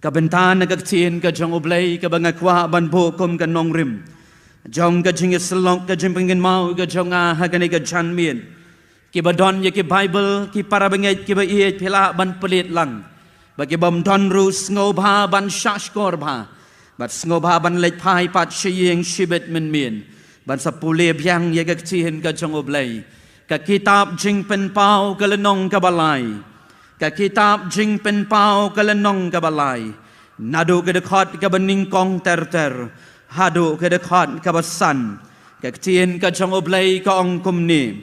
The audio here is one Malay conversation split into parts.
Kabentan nagagtien ka jong oblay ka bangakwa banbo kom ka nong rim. Jong ka jing islong ka jing pengin mau ka jong hagani ka jan mien. Ki badon ya ki Bible ki para bangait ki ba iet pila ban pelit lang. Bagi bom don rus ngobha ban shashkor bha. Bat ngobha ban lech pai pat shiyeng shibet men mien. Ban sapule biang ya gagtien ka jong oblay. Ka kitab jing pen pau ka lenong ka balay. Ka kitab jing pen pau ka lenong ka balay. Nado ka dekot ka bening kong ter. Hado ka dekot ka basan. Ka ktien ka jong oblay ka ong kumni.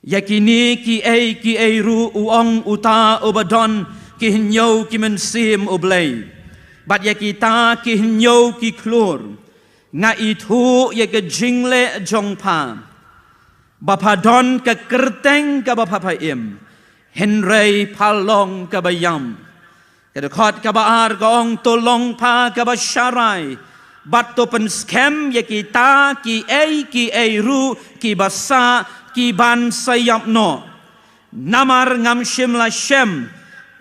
Yakini ki ay ru uong uta obadon ki hinyo ki mensim oblay. Bat yakita ki hinyo ki klur. Nga itu yak jingle jong pa. Bapadon ka kerteng ka bapapaim. Henry palong ka bayam. Kadakot ka baar gong tolong pa ka basyaray. Bato pen skem yakita ki ay ru ki basa ki ban sayap no. Namar ngam shim la shem.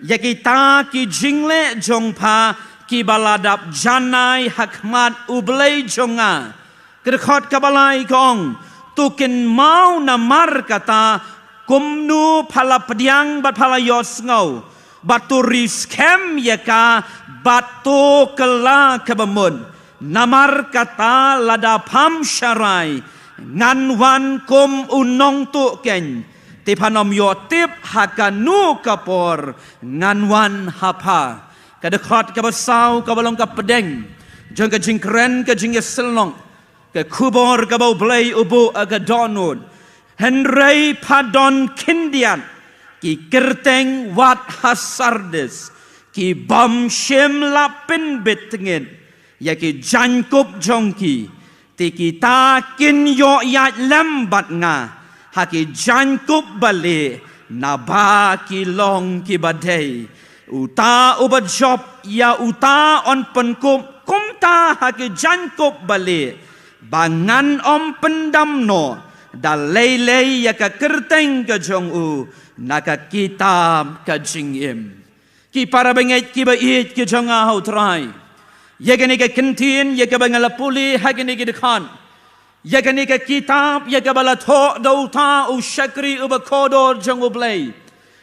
Yakita ki jingle jong pa ki baladap janai hakmat ublay jonga. Kadakot ka balay gong. Tukin mau namar kata kumnu pala pediang bat pala yos ngau batu riskem yaka batu kela kebamun namar kata lada pam syarai nganwan kum unong tu ken tipanom yotip hakanu kapor nganwan hapa kadekot kabasau kabalong kapedeng jong ka jingkren ka jingyeselong ke kubor ke bau belai ubu aga donut Henry padon kindian ki kerteng wat hasardes ki bom shim lapin betengin ya ki jankup jongki ti kita kin yo ya lembat nga ha ki jankup bale naba ki long ki badai uta ubajop ya uta on penkup kumta ha ki jankup bale bangan om pendam no dalay ya ka kerteng ka jong u naka kitab ka jingim ki para bangait ki ba it ki jong a ho try ya gani ka kentin ya ka bangala puli ha gani ki dekan ya gani ka kitab ya ka bala tho dauta u shakri u ba kodor jong u blay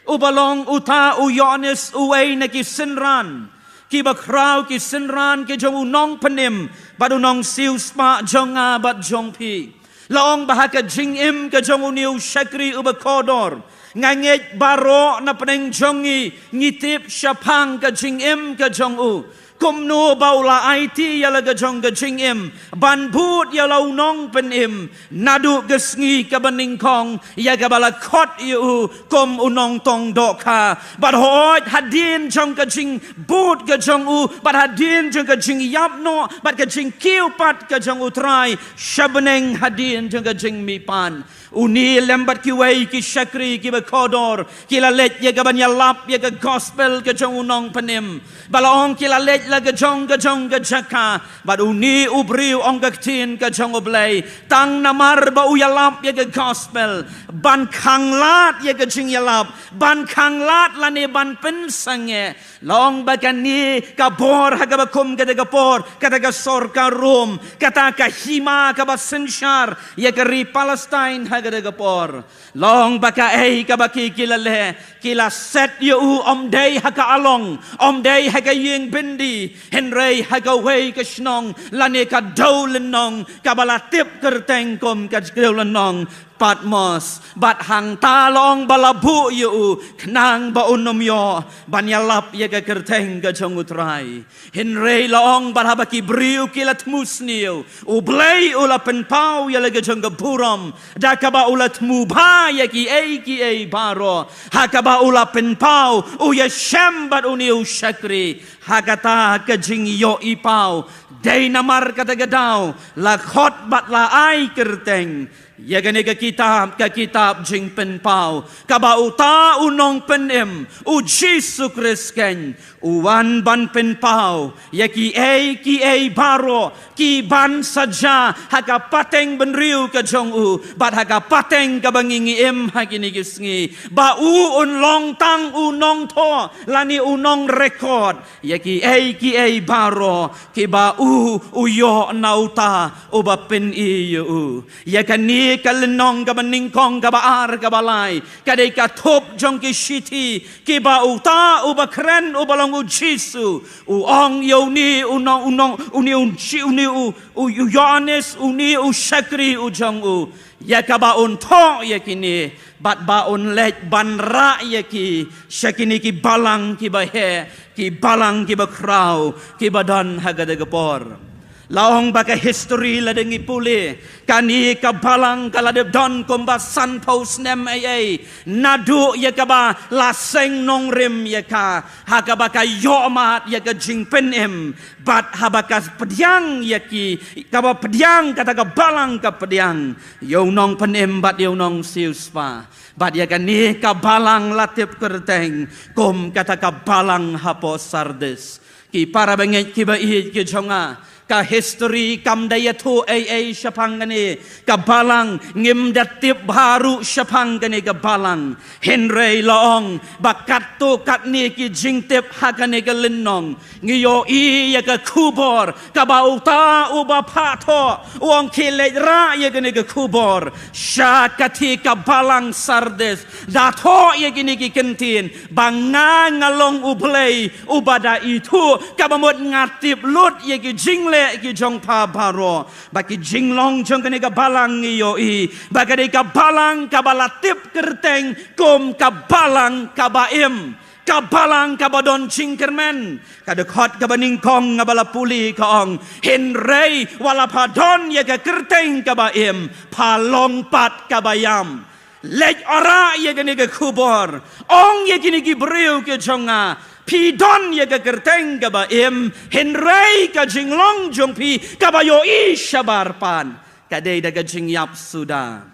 u balong uta u yonis u ay na ki sinran ki bakraw ki sinran ki jong unong penim badu nong siu spa jong a bat jong pi laong bahaka jing im ka jong uniu shakri uba kodor nganget baro na peneng jongi ngitip syapang ka jing im ka jong u kumnu baula IT yala ka jong ka jing im ban but yala unong penim nadu gesngi ka bening kong ya ka bala kot yu kum unong tong doka bat hoit hadin jong ka jing but ka jong u bat hadin jong ka jing yap no bat ka jing kiu pat ka jong utrai shabeneng hadin jong ka jing mi pan uni lembat ki wei ki shakri ki bakodor ki la let ya ka ban yalap ya ka gospel ka jong unong penim balaong ki la let la ka jong ka jaka bat uni ubriu ong ka tin ka jong oblay tang namar ba uyalap ya ka gospel ban khanglat ya ka jing yalap ban khanglat la ne ban pensange long bakan ni ka bor ha ka bakum ka daga por ka daga sor ka rom kata ka hima ka ba senshar ya ka ri Palestine ha ka daga por long baka ei ka baki kilale kila set yu om day ha ka along om day ha ka ying bindi henry ha ka wei ka snong la ne ka dolenong ka bala tip kerteng kom ka dolenong Patmos bat hang talong balabu yu knang ba unom yo banyalap ya ka kerteng ka jong utrai henry long barabaki briu kilat musniu ublay ulapen pau ya lega jong ka burom dakaba ulat mubha ya ki ay baro hakaba ulapen pau u ya shambat uniu shakri hakata ka jing yo ipau day namar kata gadaw la khot bat la ai kerteng Ya gani ka kitab jing pen pau ka ba uta unong penem u Jesus Christ ken uwan ban pen pau ya ki ei baro ki ban saja haga pateng benriu ka jong u bat haga pateng ka bangingi em hagini gisngi ba u un long tang u nong tho lani u nong record ya ki ei baro ki ba u yo nauta u ba pen i u ya kani kalenong ka baningkong ka baar ka balay kadai ka thop jong ki shiti ki ba uta u ba kren u balong u jisu u ong yo ni u nong uni u Yohanes uni u shakri u jong u ya ka ba un tho ya kini bat ba un lek ban ra ya ki shakini ki balang ki ba he ki balang ki ba krau ki ba dan hagada gapor laong baka history la dengi puli kani ka balang kala de don komba san pos nem ai nadu ya ka ba la seng nong rim ya ka haka baka yomat ya ka jing penem bat habaka pediang ya ki ka ba pediang kata ka balang ka pediang yo nong penem bat yo nong siuspa bat ya kani ka balang latip kerteng kom kata ka balang hapo sardes ki para benget ki ba i ki jonga ka history kam daya tu ai syapang gani ka balang ngim datip baru syapang gani ka balang Henry Loong bakat tu kat ni ki jingtip hakane ka lenong ngiyo i ya ka kubor ka bauta uba patho uang kile ra ya gani ka kubor syakati ka balang sardes datho ya gani ki kentin banga ngalong ublay ubada itu ka bamot ngatip lut ya ki jingle ki jong pa baro baki jinglong jong kani ka balang iyo i bagade ka balang ka balatip kerteng kom ka balang ka baim ka balang ka badon cingkermen ka dekhot ka baningkong ngabala puli ka ong Henry wala padon ya ka kerteng ka baim palong pat ka bayam lej ora ya gani ka kubor ong ya gini ki breu ke jonga pi don ya ka kerteng ka ba im Henry ka jinglong jong pi ka ba yo i shabar pan ka dei da ka jing yap suda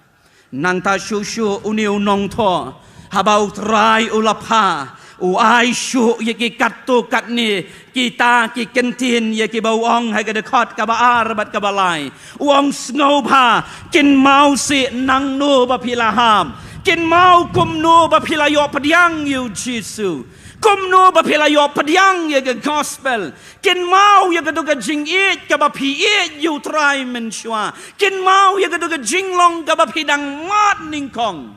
nang ta shu uni unong tho habau trai ulapha u ai shu ya ki kattu kat ni kita ki kentin ya ki bau ong ha ka de khot ka ba ar bat ka ba lai uong sngo pha kin mau si nang nu ba pilaham kin mau kum nu ba pilayo padiang yu jisu kum no ba phela yo padiang ye ga gospel kin mau ye ga do ga jing it ka ba pi it you try men shwa kin mau ye ga do ga jing long ka ba pidang mat ning kong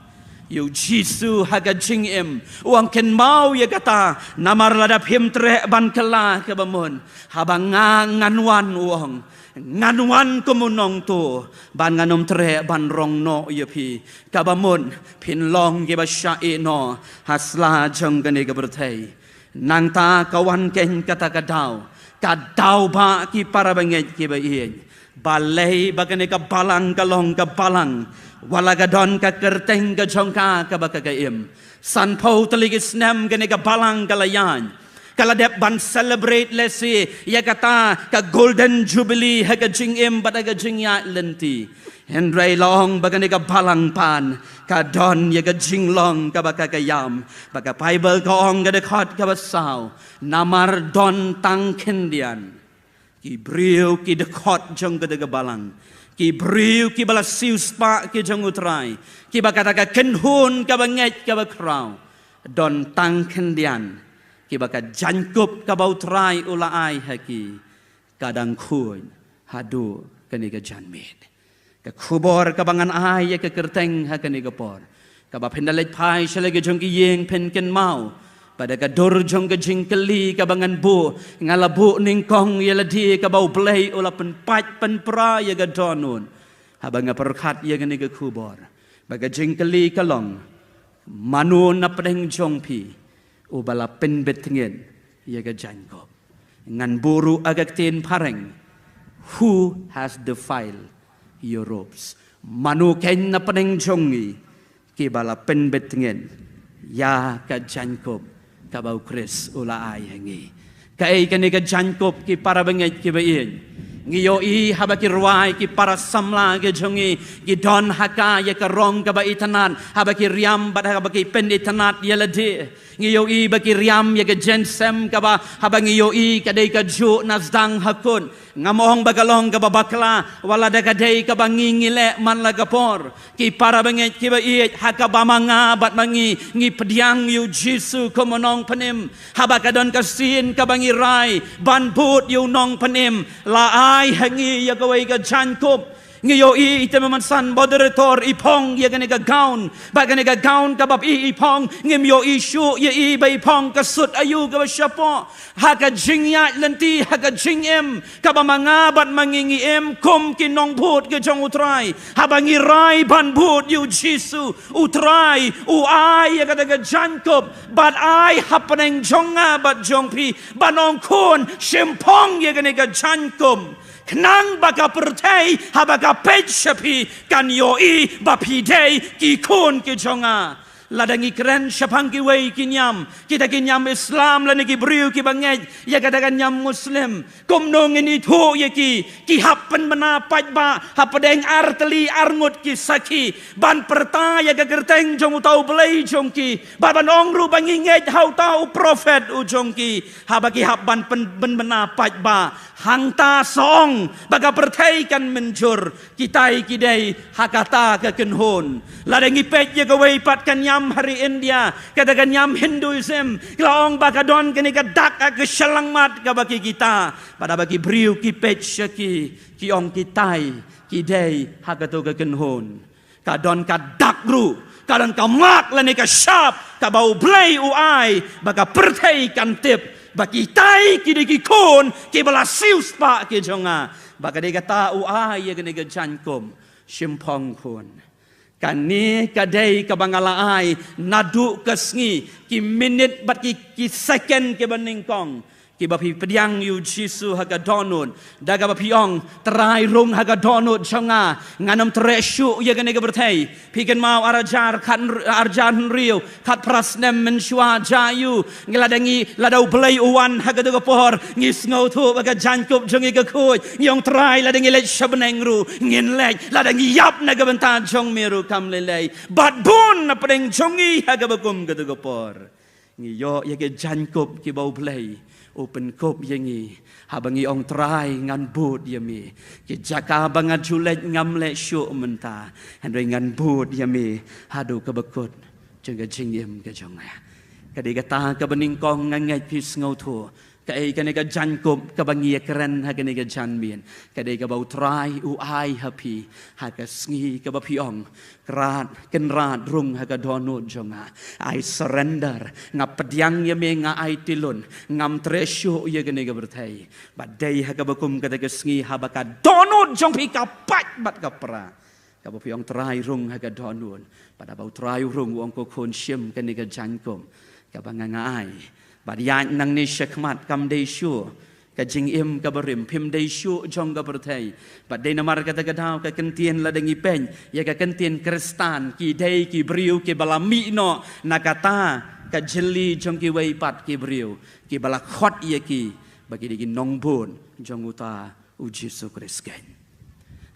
you jisu ha ga jing em uang kin mau ye ga ta namar ladap him tre ban kala ka ba mon habang nganwan uang nganuan kumunong tu ban nganom tre ban rong no ye pi kabamun pin long ge ba sha e no hasla jong gane ga berthai nang ta kawan ken kata kadau ba ki para banget ki ba ien balai bagane ka balang kalong ka balang wala ga don ka kerteng ga jong ka ba ka im san pau teligis nem gane ka balang kalayan kala dep ban celebrate lesi ya kata ka golden jubilee ha ka jing em bata ka jing ya lenti Henry Long bagani ka balang pan ka don ya ka jing long ka baka ka yam baka Bible ka ong ka dekhot ka basaw namar don tang kendian ki briu ki dekhot jong ka balang ki briu ki bala sius pa ki jong utrai ki baka ka kenhun ka banget ka bakraw don tang kendian ki baka jankup ka bautrai ula ai haki kadang kuin hadu kani ka janmid ka kubor ka bangan ai ya ka kerteng ha kani ka por ka ba pendalet pai shale ka jong ki yeng pen ken mau pada ka dor jong ka jingkeli ka bangan bu ngalabu ning kong ya ladi ka bau blai ula pen pat pen pra ya ka donun habanga perkat ya kani ka kubor baga jingkeli ka long manu na pedeng jong pi ubala pen betingen ya ga janko ngan buru agak tin pareng who has defiled your robes manu ken na peneng jongi ki bala pen betingen ya ka janko ka bau kris ula ai hangi kai kani ka janko ki para banget ki bain Ngiyoi habaki ruai ki para samla ke jongi ki don haka ya karong ka ba itanan habaki riam bat habaki penditanat ya lade ngiyoi baki riam ya ke jensem ka ba habang ngiyoi ka dei ka ju nasdang hakun ngamohong bagalong ka ba bakla wala da ka dei ka bangingile man la kapor ki para banget ki ba iet haka ba manga bat mangi ngi pediang yu jisu komonong penim habaka don kasin ka bangi rai ban put yu nong penim la ai hangi ya kawai ka jankup ngiyoi ite mamansan moderator ipong ya ganega gaun ba ganega gaun kabab ipong ngimyo isyu ya i ba ipong kasut ayu ka syapo haka jingya lenti haka jingem kaba mangabat mangingi em kum kinong put ke jong utrai habangi rai ban put yu jisu utrai u ai ya ganega jankup bat ai hapaneng jonga bat jongpi banong kun shimpong ya ganega jankum Knang baka pertai habaka pechapi kan yoi bapi dei ki kun ki jonga ladangi keren syapang ki wei kinyam kita kinyam Islam lani ki briu ki bangai ya katakan nyam Muslim kumnong ini thu ya ki happen menapat ba hapadeng arteli arngut ki saki ban perta ya gerteng jong tau belai jong ki ban ong ru banginget hau tau prophet u jong ki habaki habban ben menapat ba hangta song baga pertai kan menjur kitai kidai hakata ke kenhon ladangi pet ya gawai pat kan hari India katakan nyam Hinduism klaong baka don kini kadak ke selangmat ka bagi kita pada bagi briu ki pet ki ong kitai kidai hakato ke kenhon kadon kadak ru kadon kamak lani ka syap ka bau blai uai baka pertai kan tip bagi tai ki ki kon ki bala sius pa ki jonga baka de kata uai ya kini ka jankum shimpong kun kan ni kadai ka bangalaai nadu kesngi ki minit bat ki second ke baningkong ki bapi pediang yu jisu haga donun daga bapi ong terai rung haga donut changa nganam treshu ya gane ga bertai pikan mau arajar kan arjan riu kat prasnem menshwa jayu ngeladangi ladau belai uwan haga daga pohor ngis ngau tu baga jankup jongi ga kuj yong terai ladangi lej shabenengru ngin lej ladangi yap naga bentan jong meru kam lelei bat bun na pedeng jongi haga bakum ga daga por ngiyo ya ga jankup ki bau belai open kop yangi habangi ong try ngan bud yami ki jaka bangat julet ngamle syu menta handoi ngan bud yami hadu ka bakut jeng jingim ka jonga kadi kata ka beningkong ngangai pis ngau thu kai kane ka jankup ka bangi keren ha kane ka janmien kadi ka bau try u ai happy ha ka sngi ka bapiong krat kenrat rung ha ka donut jonga I surrender ngap pediang yame nga ai tilun ngam treshu ye kane ka bertai badai ha ka bakum ka ka sngi ha baka donut jong pi ka pat bat ka pra ka bapiong try rung ha ka donut pada bau try rung wong ko kon shim kane ka jankum ka bangangai badian nang ni syakmat kam dei syu ka jing im ka berim pim dei syu jong ka bertai badai namar kata kadau ka kentien la dengi pen ya ka kentien kristan ki dei ki briu ki balami no nakata ka jeli jong ki wei pat ki briu ki bala khot ye ki bagi digi nongbon jong uta u Jesu Kristus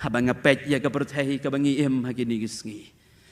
habang pet ya ka bertai ka bangi im hagini gisngi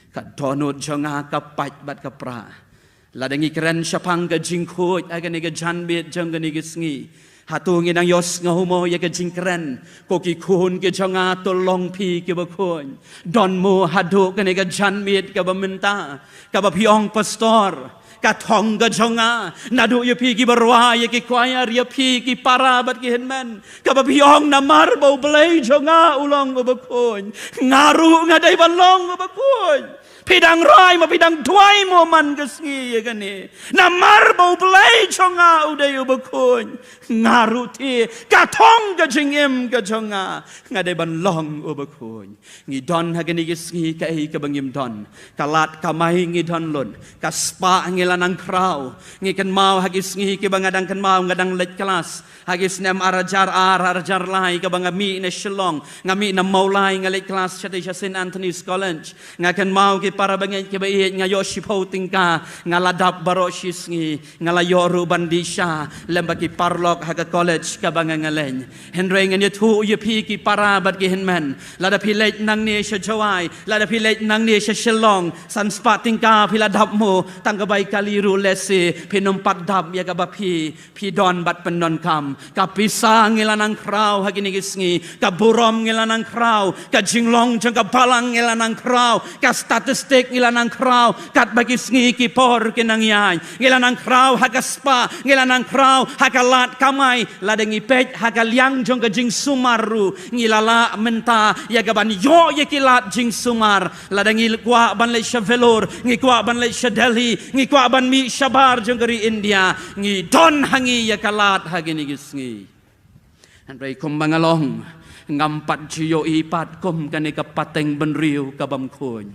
ka donut jonga ka pat bat ka pra ladangi keren syapang ka jingkut aga ni ka janbit jong ka ni gisngi hatungin ang yos nga humo ya ka jingkren ko ki kun ke jonga tolong pi ke bakon don mo hadu ka ni ka janbit ka baminta ka bapiong pastor ka thong ka jonga nadu ya pi ki barwa ya ki choir ya pi ki para bat ki henman ka bapiong namar bau belai jonga ulong ka bakon ngaru ngadai balong ka bakon pidang rai ma pidang tuai mo man kesngi ya kani namar bau belai chonga udai ubakun ngaruti katong ka jingim ka chonga ngade ban long ubakun ngi don ha kani kesngi ka ei ka bangim don kalat kamai ngi don lun ka spa ngi lanang krau ngi kan mau ha kesngi ki bangadang kan mau ngadang let kelas ha kesnem arajar lai ka bangami na shillong ngami na maulai ngalet kelas chati St. Anthony's College ngakan mau ki para bangay kibai ngayo sipaw tingka ngaladap barosis ngi ngalayoru bandisya lembaki parlok haga college ka bangangaleng henry ngani tu yepi ki para bat ki henman lada pilait nang ni sya jawai lada pilait nang ni sya shillong san spa tingka piladap mo tanggabai kaliru lesi pinumpat dap ya ka bapi pi don bat pendon kam ka pisang ngilanang kraw hagini gisngi ka burom ngilanang kraw ka jinglong jang ka balang ngilanang kraw ka statistik ngilanang kraw kat bagi sngi ki por kinangyay ngilanang kraw haga spa ngilanang kraw haga lat kamay ladengi pej haga liang jong ka jing sumaru ngilala menta ya gaban yo ye kilat jing sumar ladengi kwa ban le shavelor ngi kwa ban le Delhi ngi kwa ban mi shabar jong kari India ngi don hangi ya kalat hagini gisngi andai kumbangalong ngampat jiyo ipat kum kani kapateng benriu kabam kun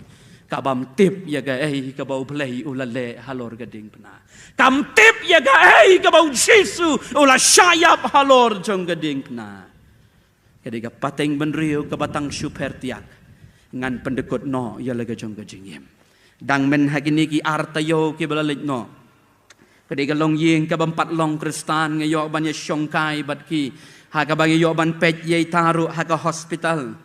kabam tip ya ga kabau play ulale halor gading pena kam tip ya ga kabau jisu ula syayap halor jong gading pena kadi kapateng benriu kabatang supertiak ngan pendekut no ya laga jong gading dang men hagini ki artayo ki balalit no kadi galong ying kabam patlong kristan ngayo banya syongkai bat ki haga bagi yo ban pej ye taru haga hospital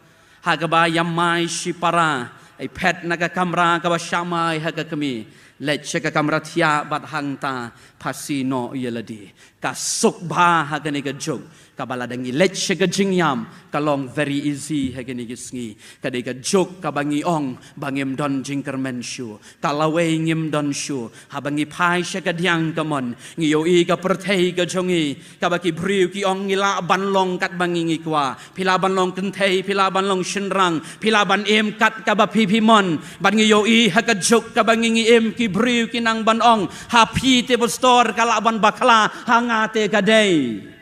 haga ba yamai shipara ai pet naga kamra ka ba shamai haga kami let cheka kamra thia bat hangta pasino yeladi ka suk ba haga ni ga jog ka baladangi let cheka jingyam kalong very easy haga ni gisngi ka de ga jog ka bangi ong bangim don jingkermen shu kalawe ngim don shu habangi pai cheka diang kamon ngiyo i ka perthei ka jongi ka baki briu ki ong ngila banlong kat bangi ngi kwa pila banlong kenthei pila banlong shinrang pila ban em kat ka ba pi mon ban ngiyo i haga jog ka bangi ngi em ki briu ki nang ban ong ha pi te store kala ban bakla hangate ka dei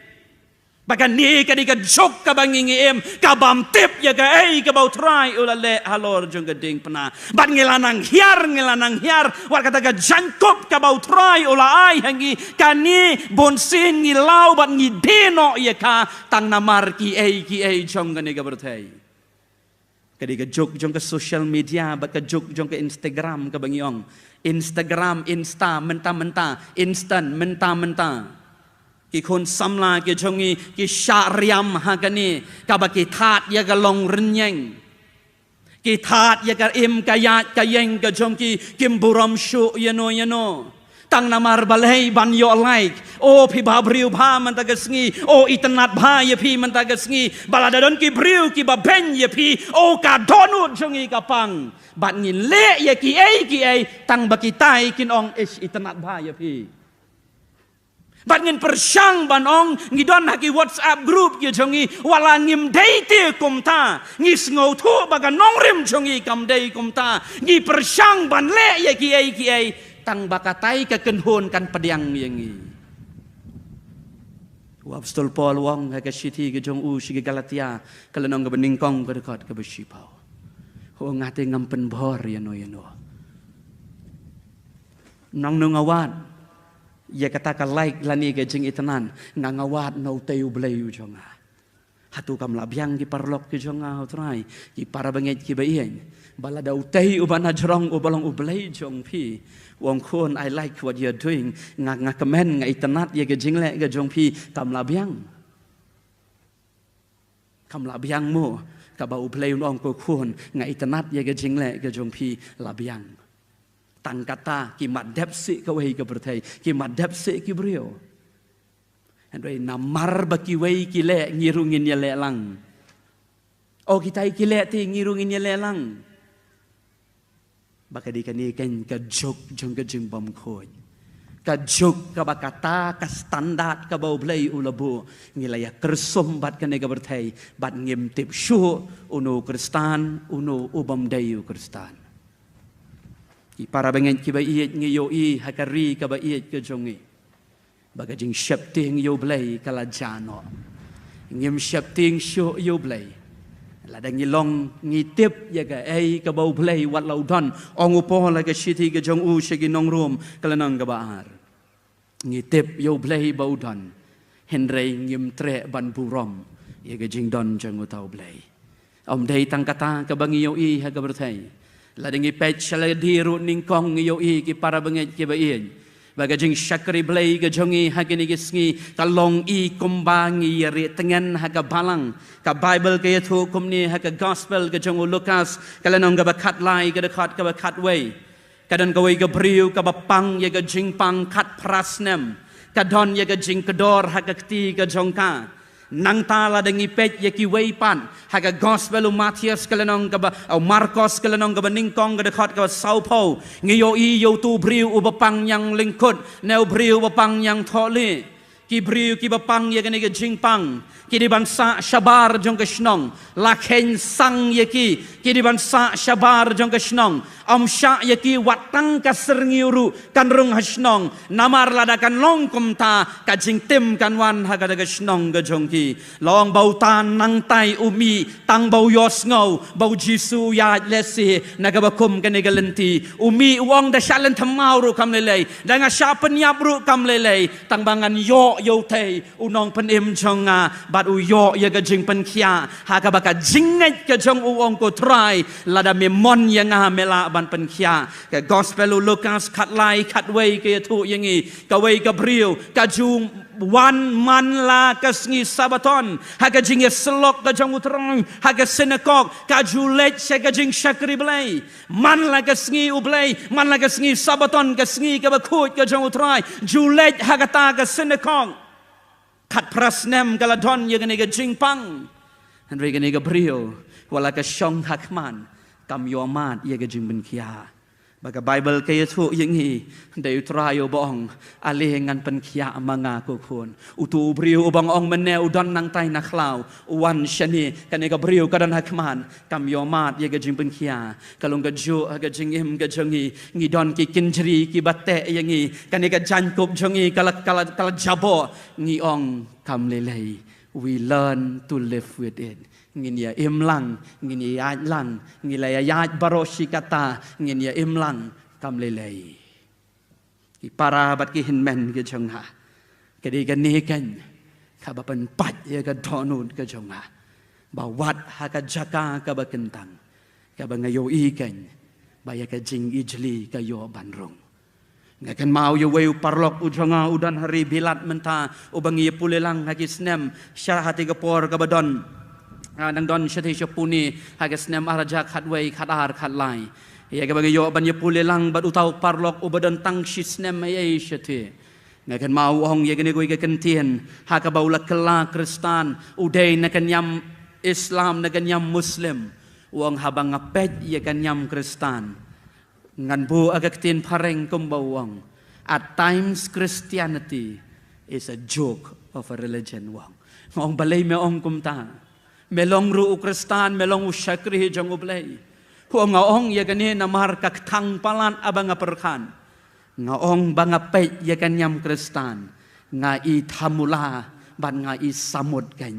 Bakan ni kadi ka jok ka bangingi em kabam tip ya ka kabau try ulale halor jong gading pena ban ngilanang hiar war kata ka jangkop kabau try ula ai hangi kani bonsin ngilau ban ngideno ya ka tang namar ki jong kani ka berthai kadi ka jok jong ka social media bat ka jok jong ka Instagram ka bangiong Instagram insta menta instant menta ki kon samla ki jongi ki syariam hagani kabaki that ya galong renyeng ki that ya ka im kayat kayeng ka jongki kimburam shu yano tang namar balai ban yo like o pi ba briu ba man ta gasngi o itanat ba ye pi man ta gasngi baladadon ki briu ki ba ben ye pi o ka donu jongi kapang bat ngin le ye ki tang baki tai kin ong itanat ba ye pi Bat ngin persyang banong ngidon haki WhatsApp group ye jongi wala ngim dei te kumta ngis ngau thu baga nongrim jongi kam dei kumta ngi persyang ban le ye ki tang bakatai ka kenhon kan pediang yengi Apostol Paul wong haka shiti ke jong u shigi Galatia kalanong ka beningkong ka dekat ka besipau ho ngate ngampen bor yano nang nungawat ya kata ka like lani ke jing itanan ngangawat no tayu blayu jonga hatu kam labyang ki parlok ki jonga utrai ki para banget ki baien bala da utay ubana jrong ubalong ublay jong pi wong khon I like what you're doing nga comment nga itanat ya ke jing le ke jong pi kam labyang mo ka ba ublay ong ko khon nga itanat ya ke jing le ke jong pi labyang tang kata ki madep si ka wei ka berthai ki madep si ki brio andai namar baki wei ki le ngirungin ya le lang o kita ki le ti ngirungin ya le lang baka di kani kan ka jok jong ka jing bam khoi ka jok ka bakata ka standard ka bau blai ulabu ngilaya kersum bat kani ka berthai bat ngim tip shu uno kristan uno ubam dayu kristan para bengen ki ba iet ngiyo hakari ka ba iet ke jongi baga jing syapti ngiyo blai kala jano ngim syapti syo yo blai la dang ngilong ngitip ya ga ka bau blai wat laudan ong upo la ga shiti ke jong u shigi nong rum kala nang ga baar ngitip yo blai bau dan henrei ngim tre ban burom ya ga jing don jong utau blai om dei tang kata ka bangiyo ha ga berthai Ladengi pechala diru ningkong yoi ki para benget ki bain. Bagajing syakri blay ke jongi hagini gisngi kalong I kumbangi yari tengen haga balang ka Bible ke yatu kumni haga gospel ke jongu Lukas kalanong ga bakat lai ke dekat ka bakat way. Kadan kawai ke briu ka bapang ya ke jingpang kat prasnem kadon ya ke jing kedor haga kti ke jongka. Nang tala dengi pet yaki weipan haga gospel Matius kalanong kaba au Marcos kalanong kaba ningkong ka dekat kaba Sao Paulo ngiyo I yo tu briu ubapang yang lingkut neu briu ubapang yang tholi ki briu ki bapang ya gani ga jingpang ki di bansa syabar jong ka snong lakhen sang yaki ki di bansa syabar jong ka snong sya yaki watang ka serngiuru kan rung hasnong namar ladakan long kumta ka jingtim kan wan haga daga snong ga jongki long bau tan nang tai umi tang bau yos ngau bau jisu ya lesi naga bakum kan galenti umi wong da shalan thamau ru kam lelei danga sya penyap ru kam lelei tang bangan yo yo tei unong penim jonga bat u yo ya ga jing pen khia haga baka jinget ka jong uong ko try lada me mon yanga mela pen kia ke gospel Lukas kat lai kat way ke tu yangi ka way ka brio ka ju wan man la ka sngi sabaton ha ka jing selok ka jong utrang ha ka sinagog ka ju let se ka jing syakri blai man la ka sngi ublai man la ka sngi sabaton ka sngi ka bakut ka jong utrai ju let ha ka ta ka sinagog kat prasnem galadon ya ka jing pang han re ka brio wala ka shong hakman kam yomat ia gajing benkia baga Bible kaya tu yang hi dai trayo bong alih ngan penkia manga ko khon utu brio bang ong mene udon nang tai na khlau wan shani kan ga brio kadan hakman kam yomat ia gajing benkia kalong gaju gajing im gajongi ngi don ki kinjri ki batte yang hi kan ga jankop jongi kala jabo ngi ong kam lelei we learn to live with it ngin ya imlang ngin ya lang ngin ya baroshi kata ngin ya imlang kam lelei ki para bat ki hinmen ke jongha ke di kan ni kan ka bapan pat ya ka donut ke jongha bawat ha ka jaka ka bakentang ka bangayo ikan baya ka jing ijli ka yo banrong ngakan mau yo weu parlok ujonga udan hari bilat menta ubangi pulelang hakisnem syarahati gapor ka badon nang don syati syapuni hagas nem araja khatway khatar khatlai ya ga bagi yo ban ye pulelang bat utau parlok ubadan tang shisnem ay syati ngakan mau ong ye gani go ga kentien ha ka baula kela kristan udai nakan yam Islam nakan yam Muslim wong habang ngapet ye kan yam kristan ngan bu agak tin pareng kumbawang at times Christianity is a joke of a religion wang ong balay me ong kumta melong ru kristan melong syakri jong ublay huang ngaong ya gani namar kak tang palan abang perkan ngaong banga pet ya kan yam kristan ngai thamula ban ngai samud kan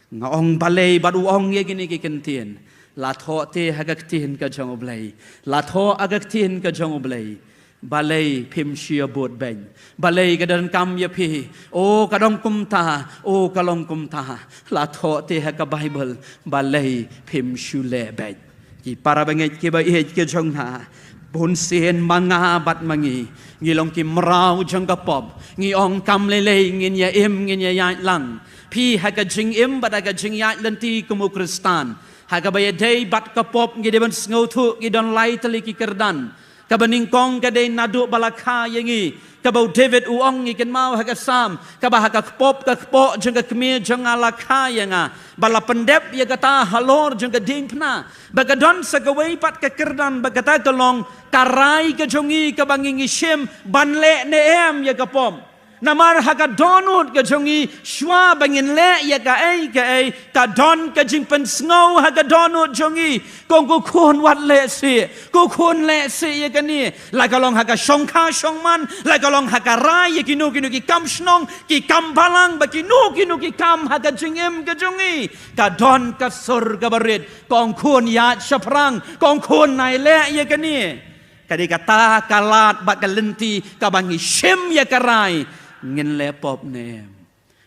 ngaong balay badu ong ya gini ki kentien la tho te hagak tin ka jong ublay la tho agak tin ka jong ublay balay pim shia bot ben balay kadan kam ya pi o kadong kumta o kalong kumta la tho te ha ka Bible balay pim shule ben ki para banget ki ba it ki jong ha bun sen manga bat mangi ngilong ki mrau jong ka pop ngi ong kam lele ngin ya im ngin ya lang pi ha ka jing im bat ka jing ya lenti kumu kristan ha ka ba day bat ka pop ngi de ban sngo thu ngi don lai tali ki kerdan kabaningkong kadai nadu balakha yangi kabau David uong ikan mau hakasam kabah hakakpop kakpo jeng kakmir jeng alakha yanga bala pendep ya kata halor jeng kadingpna bagadon sagawai pat kekerdan bagata kelong karai kejongi kabangingi shem banle neem ya kapom namar hakadonut kejongi shwa bangin le ya ka ai kadon kajing pensngau hakadonut jongi kong ku khun wat le si ku khun le si ya kani la kalong haka shongkha shongman la kalong haka rai ya kinu ki kam shnong ki kam balang ba kinu ki kam haka jingem kejongi kadon ka sur ka barit kong khun ya shaprang kong khun nai le ya kani kadi kata kalat ba kalenti kabangi shem ya karai ngin lepop nem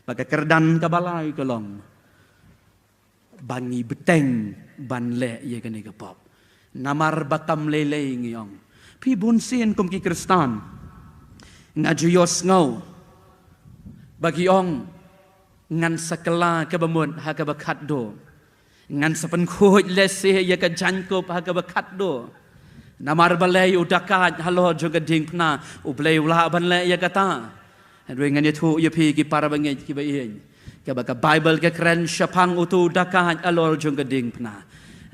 baka kerdan kabalai kelong bangi beteng ban le ye kene kapop Namar bakam lele ngiyong. Pi bunsin kum ki Kristan. Ngajuyos ngau. Bagi ong ngan sakala kabamut hakabakat do. Ngan sapan kuhut lese ya ka jankop hakabakat do. Namar balay udakat halo juga ding pna ublay ula ban le ya kata. Adwe ngan yetu ya pi ki para bangit ki bayin. Ka Bible ka kren syapang utu dakat alor juga ding pna.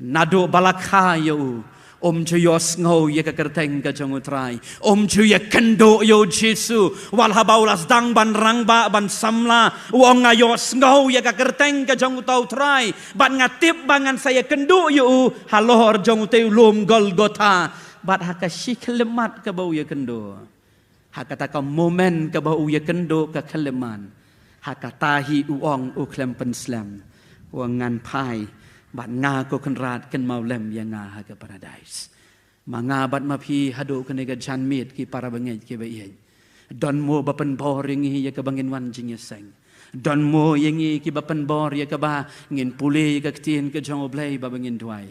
Nado balakha yo juyos ngau ya ka kerteng ka jong utrai. Juya kendo yo Jesu wal habaulas dang ban rangba ban samla wong ayos ngau ya ka kerteng ka jong utau trai ban ngatip bangan saya kendo yo halor jong uteu lum Golgota bat haka shiklemat ka bau ya kendo. Haka ta momen ka bau ya kendo ka keleman. Haka tahi uong uklem penslam wangan pai bat nga ko kenrat ken maulem yang nga haga paradise. Mga bat mapi hado kenega janmit ki para bangit ki bayen. Don mo bapen bor yang ya ka bangin wan jing seng. Don mo yang ki bapen bor ya ka ba ngin puli ka ktien ka jong oblay ba bangin duai.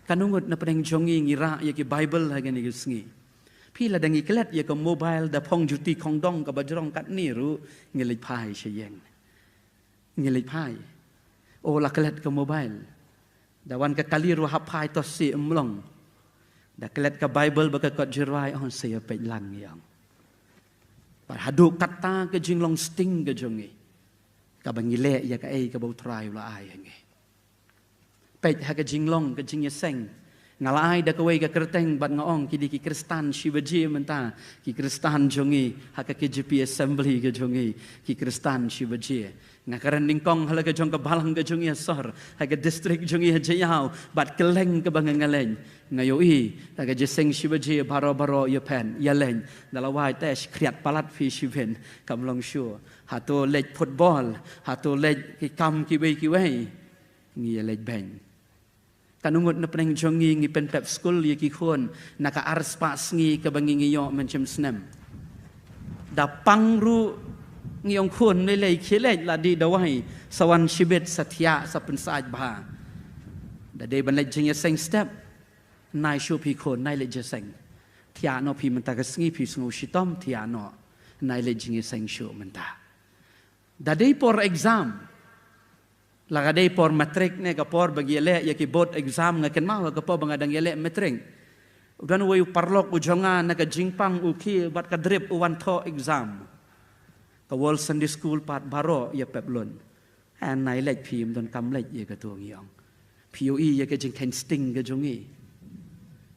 Kanungot na padang jongi ngira ya ki Bible haga ni gisngi. Pila dangi kelet ya ka mobile da pong juti kong dong ka bajrong kat ni ru ngilit pai syeng. Ngilit pai. O la kelet ka mobile. Dawan ka kaliru hapai to si emlong. Da kelet ka Bible baka kot jerai on saya pej lang yang. Par haduk kata ke jinglong sting ke jongi. Ka bangile ya ka ei ka bau trai ula ai nge. Pej ha ka jinglong ka jingya seng. Ngalai da kawai ka kerteng bat ngaong ki di ki Kristan shibaji menta ki Kristan jongi ha ka KJP assembly ke jongi ki Kristan shibaji. Ngakaran ningkong hala ka jong ka balang ka jongi asor ha ka district jongi hajayau bat keleng ka bangangaleng ngayoi ha ka jeseng shibaji baro-baro ya pen ya leng dalawai tesh kriat palat fi shiven kamlong sure hato lej football hato lej ki kam ki wei ngi lej beng. Kanungot na peneng jongi ngi pen pep school ya ki khon naka ars pas ngi ka bangi ngi yo mencem snem da pangru ngiyong khon lelei khilej la di dawai sawan shibet satya sa pensaj bha da de ban lej jing seng step nai shu pi khon nai lej seng tia no pi menta ka sngi pi sngu shitom tia no nai lej jing seng shu menta da de por exam laga day por matric ne ka por bagi ele ya ki board exam nga ken ma ka po bangadang ele matric udan way parlok ujonga na ka jingpang uki bat ka drip uwan tho exam ka world Sunday school pat baro ya peplon an nai lek phim don kam lek ye ka tuang yong POE ya ka jing ken sting ka jongi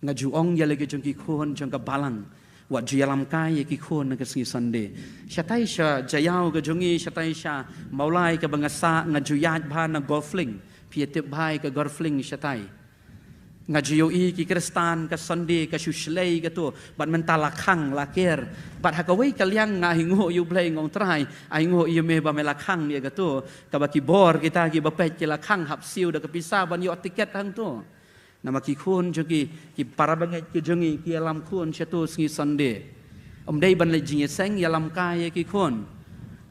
nga juong ya le ka jong ki khon jong ka balang wat jialam kai ki khon na ka singi Sunday syatai sya jayau ka jongi syatai sya maulai ka bangasa nga juyat bha na golfling pietip bhai ka golfling syatai nga joi ki Kristan ka Sunday ka shuslei ka tu bat mentala khang lakir bat hakawai kalyang nga hingo yu blai ngong trai ai ngo yu me ba mela khang ni ka tu ka ba ki bor kita ki ba pet ki la khang hap siu da ka pisa ban yo tiket hang tu nama ki khun jogi ki para bangai ki jongi ki alam khun chatu singi Sunday dei ban le jing seng yalam kai ki khun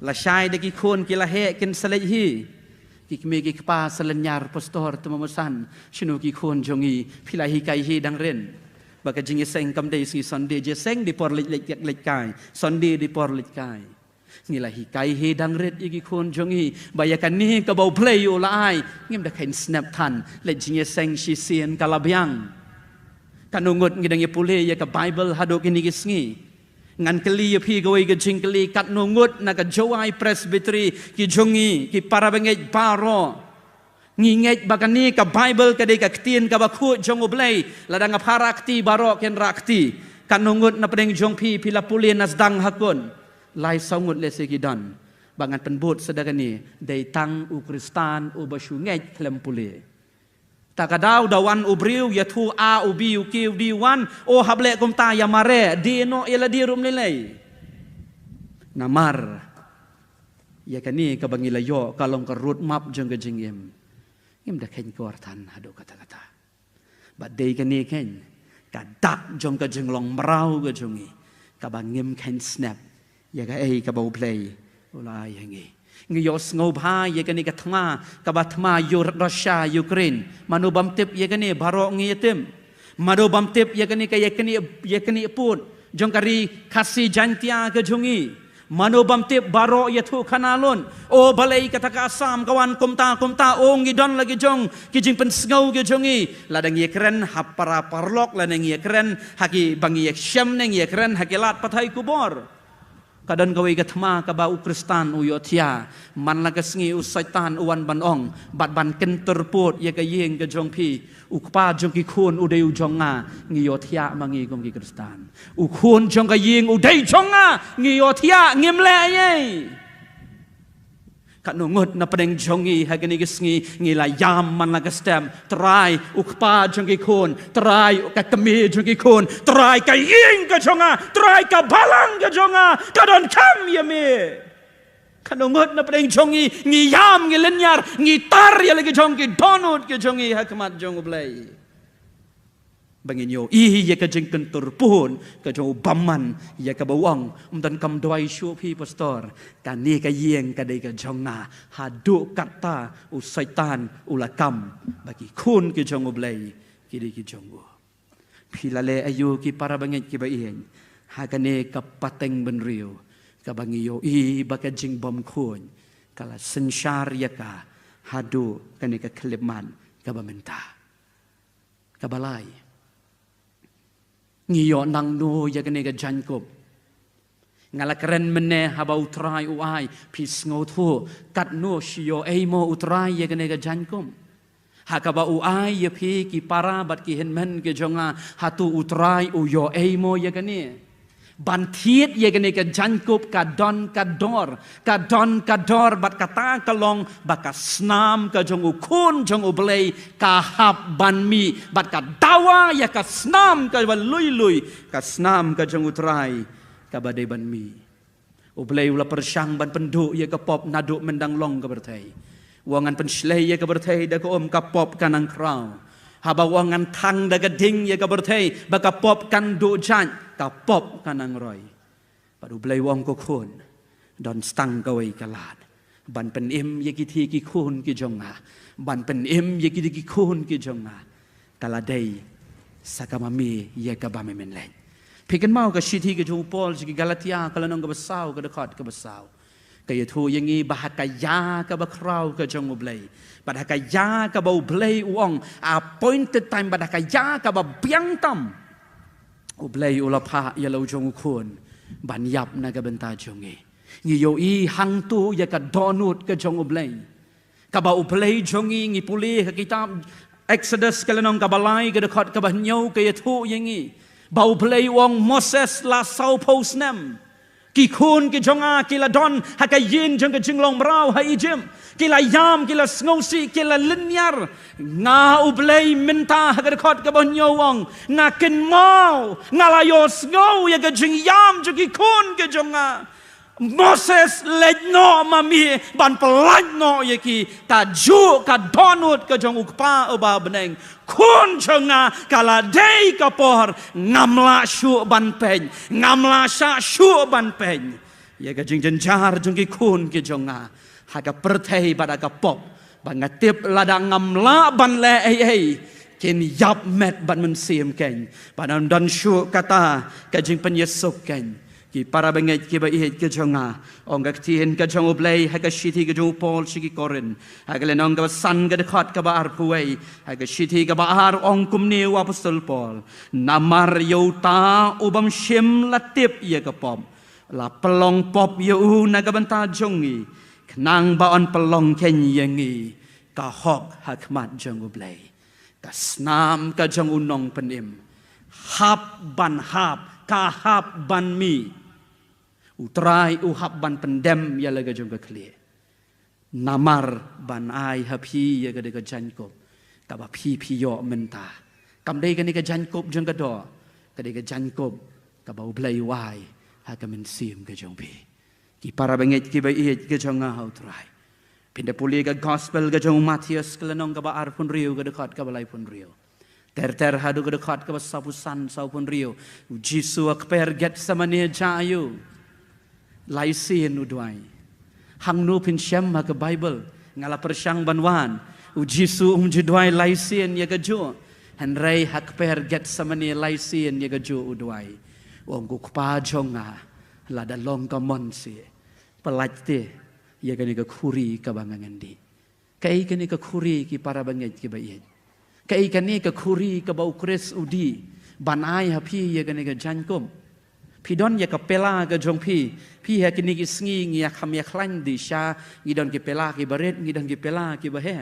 la shai de ki khun ki la he ken salej hi ki me ki pa salanyar pastor tamamusan shinu ki khun jongi phila hi kai hi dang ren baka jing seng kam dei singi Sunday je seng di por lej kai Sunday di por lej kai ngila hi kai he dang ret igi khon jongi bayakan ni ka bau play u lai ngim da khain snap than le jinge seng shi sien kalabyang kanungot ngidang ye pule ya ka Bible hado kini gisngi ngan keli ye phi goi ga jing keli kat nungut na ka jowai presbytery ki jongi ki para bangej baro nginget bakani ka Bible ka de ka ktien ka ba khu jong oblay ladang parakti baro ken rakti kanungot na pedeng jong phi pila pule nasdang hakon lai sangut le segidan bangan penbut sedagani dei tang u Kristan u basu ngai klem pule takadau dawan ubriu yatu a ubi uki di wan o hable kum ta yamare di no ila di rum lelei namar ya kani ka bangila yo kalong ka road map jeng ka jingem ngim da khen ko arthan hado kata-kata ba dei kani ken ka dak jong ka jinglong mrau ka jongi ka bangim khen snap ya ka ei ka bau play ulai hangi ngiyos ngobha ya kani ka thma ka ba thma Russia Ukraine manu bamtip ya kani baro ngiyetim Mado bamtip yakni pun jong kari kasih jantia ke jongi. Mano bamtip baro yatu kanalon. O balai kata ka asam kawan kumta o ngidon lagi jong kijing pensengau ke jongi. Ladang ye keren hapara parlok ladang ye keren haki bangi ye syam neng ye keren haki lat patai kubor. Kadan kawai gatma ka ba ukristan uyotia man la kasngi usaitan uwan banong bat ban kentur put ye ka yeng ke jong pi ukpa jong ki khun udai ujonga ngiyotia mangi gong ki kristan ukhun jong ka yeng udai jonga ngiyotia ngimle ye kanungut na padeng jongi hagani gisngi ngila yam man la kastem try ukpa jong ki khun try ka kami jong ki khun try ka yeng ka jonga try ka balang ka jonga kadon kam ye me kanungut na padeng jongi ngi yam ngi lenyar ngi tar ya lagi jongi donut ke jongi hakmat jong ublai bangin yo ye ka jeng kentur pun ka jong baman ye ka bawang dan kam doai shu pi pastor kani ka yeng ka dei ka jonga hadu kata usaitan ulakam bagi kun ke jong ublai kidi ki jongo pilale ayu ki para bangit ki ba ien hakane ka pateng benriu ka bangi yo baka jing bom kun kala sensyar ya ka hadu kani ka keleman ka bamenta ka balai ngiyo nang no ya kene ga jankop ngala keren mene haba utrai uai pis ngothu kat no shio eimo utrai ya kene ga jankom hakaba uai ya pi ki para bat ki henmen ke jonga hatu utrai uyo eimo ya kene bantiet ya kene ga jankop kadon kador bat kata kalong baka snam ka jong ukun jong ublei ka hab banmi bat ka dawa ya ka snam ka lui ka snam ka jong utrai ka badai banmi ublei ula persyang ban penduk ya ka pop naduk mendang long ka bertai wangan penslei ya ka bertai da ka om ka pop kanang krau haba wangan thang da ka ding ya ka bertai baka pop kan do jan ka pop kanang roy padu blai wong ko khun don stang kawai kalat ban pen im ye ki thi ki khun ki jonga ban pen im ye ki khun ki jonga kala dei sakamami ye ka ba men len pikan mau ka shithi ke jong pol ki galatia kala nong ka basau ka dekat ka basau kaya thu yangi bahakaya ka bakrau ka jong blai bahakaya ka bau blai wong appointed time bahakaya ka ba biang tam ublay ulapa yalau jong ukun ban yap na ka benta jongi ngi yo hang tu ya ka donut ka jong ublay ka ba ublay jongi ngi puli ka kitab Exodus kalanong ka balai ka dekat ka banyo ka yatu yangi ba ublay wong Moses la sau posnem ki kun ki jonga kila don haka yin jong ka jinglong brau ha ijim kila yam kila sngosi kila linyar nga ublay minta haka dekat ka banyo wong nga kin mau nga layo sngo ya ka jing yam jong ki kun ki jonga Moses lejno mami ban pelajno yaki ka ju ka donut ka jong ukpa oba beneng kun jonga kala dei ka por ngamla shu ban pen ngamla sha shu ban pen ya ka jing jenjar jong ki kun ki jonga ha ka perthei pada ka pop ban ngatip lada ngamla ban le ei ken yap met ban men sim ken ban dan shu kata ka jing penyesuk ken ki para banget ki ba ihet ke jonga ong ka tien ka jong ublay ha ka shiti ka jong pol shiki korin ha ka lenong ka san ka dekat ka ba ar puwei ha ka shiti ka ba ar ong kumni wa apostol pol namar yauta ubam shim latip ya ka pom la pelong pop yu na ka banta jongi knang ba on pelong ken yengi ka hok hakmat jong ublay ka snam ka jong unong penim hap ban hap kahap ban mi utrai uhap ban pendem ya laga jong ka kli namar ban ai hapi ya ga de ka jankop ka ba pi yo menta kam dei ka ni ka jankop jong ka do ka de ka jankop ka ba ublai wai ha ka men sim ka jong pi ki para banget ki ba iet ka jong ha utrai pinda puli ka gospel ka jong Matius kelanong ka ba ar pun riu ka dekat ka balai pun riu ter hadu ke dekat ke sapusan saupun rio jisu akper get samane jayu laisin udwai hang nu pin syam ha ke bible ngala persyang banwan jisu judwai laisin ya ke jo Henry hak per get samani laisien ye gaju udwai. Wong ku pa jonga la da long ka mon si. Pelajte ye gani ka khuri ka bangangan di. Kai kani ka khuri ki para banget ki ba ye. Kai kani ka khuri ka bau kres udi. Ban ai ha pi ye gani ka jankom. Pi don ye ka pela ka jong pi ha kini ki sngi ngi ya kham ya khlan di sha ngi don ki pela ki baret ngi don ki pela ki ba he.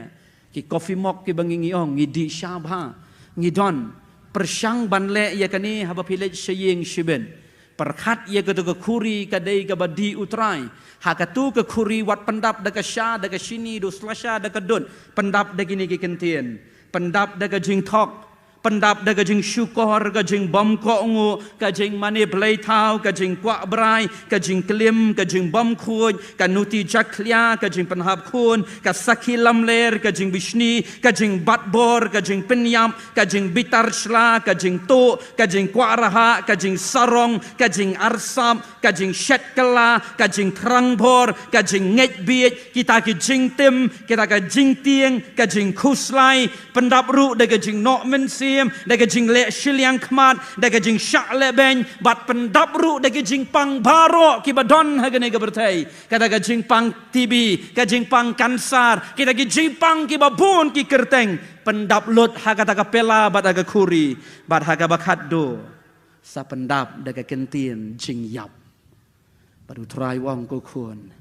Ki coffee mok ki bangi ngi ong ngi di sha ba. Ngidon persyang banle ya kani haba pilej syeng shiben perkhat ya ketu ke khuri kadai ke badi utrai hakatu ke khuri wat pendap da sya da sini do slasha da don pendap da gini ki kentien pendap da jing thok pendap da jing syukor ka jing bom ko ngu ka jing mani play thau ka jing kwa brai ka jing klim ka jing bom khun ka nuti jaklia ka jing penhap khun ka sakhi lamler ka jing bishni ka jing batbor ka jing penyam ka jing bitar shla ka jing to ka jing kwa raha ka jing sarong ka jing arsam ka jing shetkala ka jing trangbor ka jing ngej biet kita ki jing tim kita ka jing tieng ka jing khuslai pendap ru da ka jing nok mensi da jing le shiliang khmat da jing syak le ben bat pendap ru da jing pang baro ki badon hagane ga bertai kada ga jing pang TB ka jing pang kansar kita ki jing pang ki babun ki kerteng pendap lot hagata ka pela bat aga khuri bat haga bakhat do sa pendap da kentien jing yap baru try wong ko khun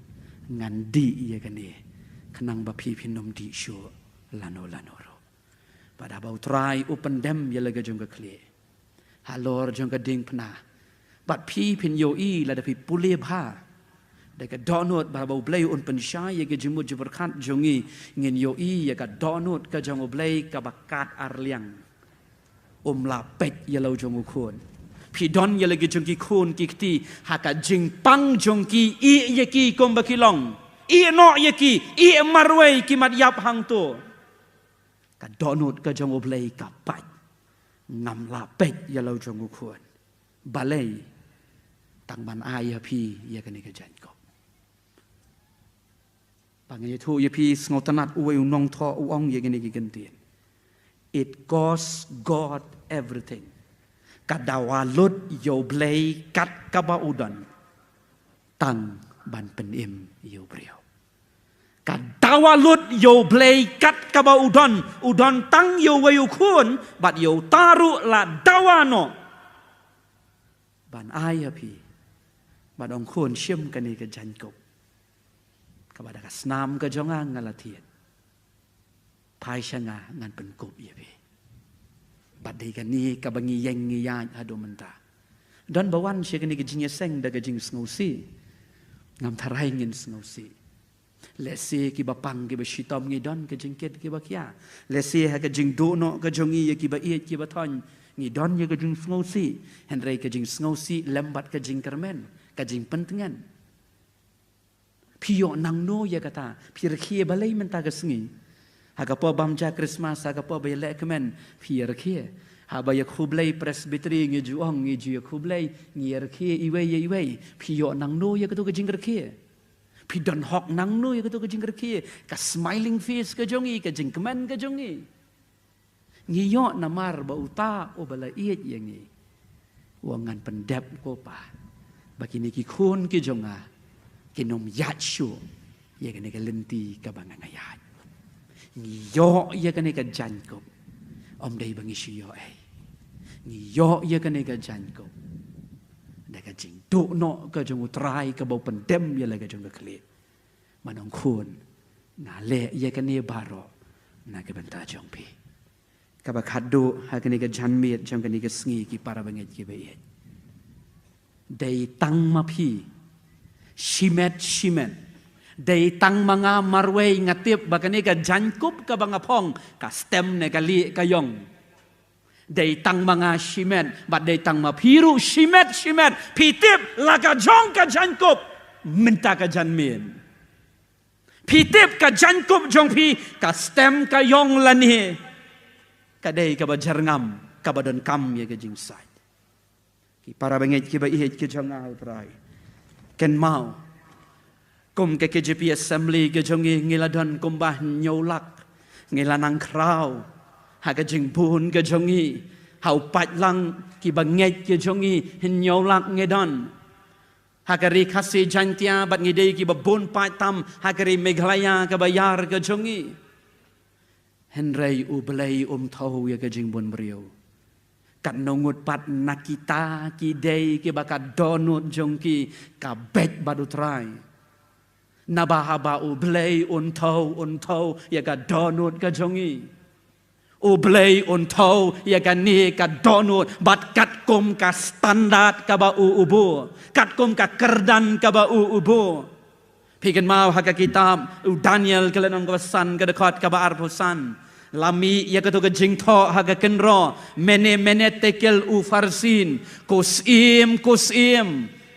ngan di ye kani khnang ba phi phinom di shu lano pada bau try open dem ya lega jong ka kle halor jong ka ding pna bat phi phin yo i la da phi pule bha da ka donot ba bau blai un pen sha ye ge jimu jiber khat jongi ngin yo i ya ka donot ka jong blai ka bakat arliang la pet ya lo jong khun phi don ya lega jong ki khun ki kti ha ka jing pang jong ki i ye ki kom ba ki long i no ye ki i marwei ki mat yap hang to ka donut ka jong oblei ka pat ngam la pet ya lo jong khun balei tang ban ai pi ya ka ni ka jan ko pangi thu ya pi sngotanat uwe nong tho uong ya ni ki gentien it costs God everything kadawalut yo blei kat ka ba udan tang ban penim yo brio kadawalut yo blei kat ka ba udon tang yo wayu khun bat yo taru la dawano ban ai pi bat ong khun shim ka ni ka jan ko ka ba da ka snam ka jonga ngala thiet phai shanga ngan pen kop ye pi bat dei ka ni ka bangi yeng ngi ya ado menta don bawan she ka ni ka jing seng da ka jing sngosi ngam tharai ngin sngosi lesi ki bapang ki basitom ngi don ke jingket ki bakia lesi ha ke jing do no ke jongi ye ki ba iet ki bathon ngi don ye ke jing sngosi henrei ke jing sngosi lembat ke jing kermen ke jing pentengan pio nang no ye kata pir khie balai menta ke sngi ha ka po bamja Christmas ha ka po ba le kemen pir khie ha ba ye khublai presbytery ngi juong ngi ju khublai ngi yer khie iwe pio nang no ye ke to ke jing khie pi don hok nang nu ya ke jing kerkie ka smiling face ke jongi ka jing kemen ke jongi ngi yo namar ba uta o bala iet yangi wangan pendep ko pa bakini ki khun ki jonga kinom yat shu ye ke ne ka lenti ka bangang ayat ngi yo ye ke ne ka jan ko om dei bangi shi yo ai ngi yo ye ke ne ka jan ko da ka jing do no ka jong utrai ka bau pendem ya la ka jong ka kle manong khun na le ye ka ne baro na ka banta jong pi ka ba khadu ha ka ne ka jan miet jong ka ne ka sngi ki para banget ki be ye dei tang ma pi shimet dei tang manga marwei ngatip ba ka ne ka jan kup ka banga phong ka stem ne ka li ka yong dei tang manga shimet bat dei tang ma piru shimet pitip laga jong ka jankop minta ka janmin pitip ka jankop jong pi ka stem ka yong lani ka dei ka ba jarngam ka ba don kam ye ka jing sai ki para banget ki ba ihet ki jong al prai ken mau kom ke KJP assembly ke jong ngiladon kom bah nyolak ngilanang krau haga jing bun ke jongi hau pat lang ki banget ke jongi hin nyolak ngedon hagari khasi jantia bat ngidei ki babun pat tam hagari Meghalaya ke bayar ke jongi henrei ublei thau ya ke jing bun brio kat nongut pat nakita ki dei ki bakat donut jongki ka bet badutrai nabahaba ublei thau ya ka donut ke jongi ublei thau ya ka ni ka donut bat kat kum ka standard ka ba ubu kat kum ka kerdan ka ba ubu pikan mau haka kitab Daniel kelenong kawasan ka dekat ka ba arpusan lami ya ka to ka jingtho haka kenro mene tekel farsin kusim